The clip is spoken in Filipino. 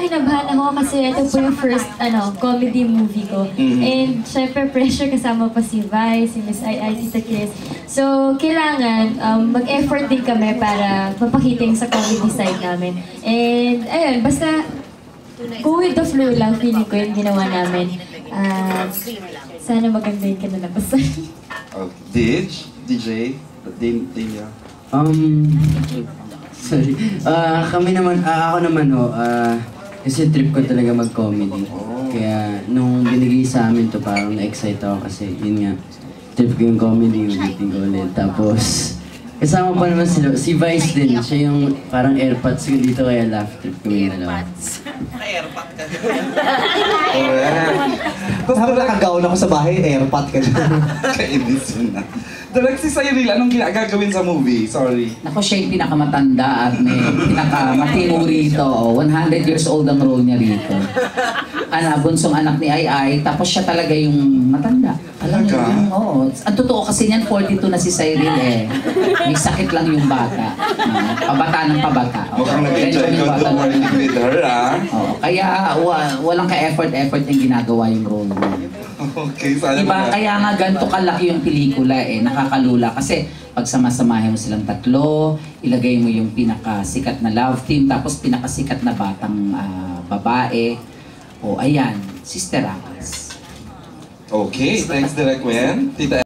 kinabahan ako kasi ito po yung first comedy movie ko. And syempre pressure kasama pa si Vi, si Miss Ai, Tita Chris. So kailangan mag-effort din kami para mapakita yung sa comedy side namin. And ayun, basta go with the flow lang, feeling ko yung ginawa namin. Sana maganda yung kinalabasan. DJ? Sorry. Kami naman, ako naman kasi trip ko talaga mag-comedy. Kaya nung binigay sa amin to parang na-excite ako kasi yun nga, trip ko yung comedy, ulitin ko ulit. Tapos, kasama pa naman sila, si Vice din, siya yung parang airpods ko dito kaya laugh trip kami dalawa. Airpod ka. Tapos habang nakagaon ako sa bahay, airpod ka dyan. Kainis yun na. Direct si Cyril, anong gagawin sa movie? Sorry. Ako siya yung pinakamatanda at may pinakamatino rito. 100 years old ang role niya rito. Bunsong anak ni Ai, tapos siya talaga yung matanda. Alam niyo yung, oo. Ang totoo kasi niyan, 42 na si Cyril eh. May sakit lang yung bata. Pabata ng pabata. Mukhang nag-enjoy ko to working with her, kaya walang ka-effort yung ginagawa yung role niya. Okay, sana diba? Kaya nga ganito kalaki yung pelikula eh, nakakalula. Kasi pag samasamahin mo silang tatlo, ilagay mo yung pinakasikat na love team, tapos pinakasikat na batang babae. O ayan, Sister Akas. Okay, thanks Direk Wen. Tita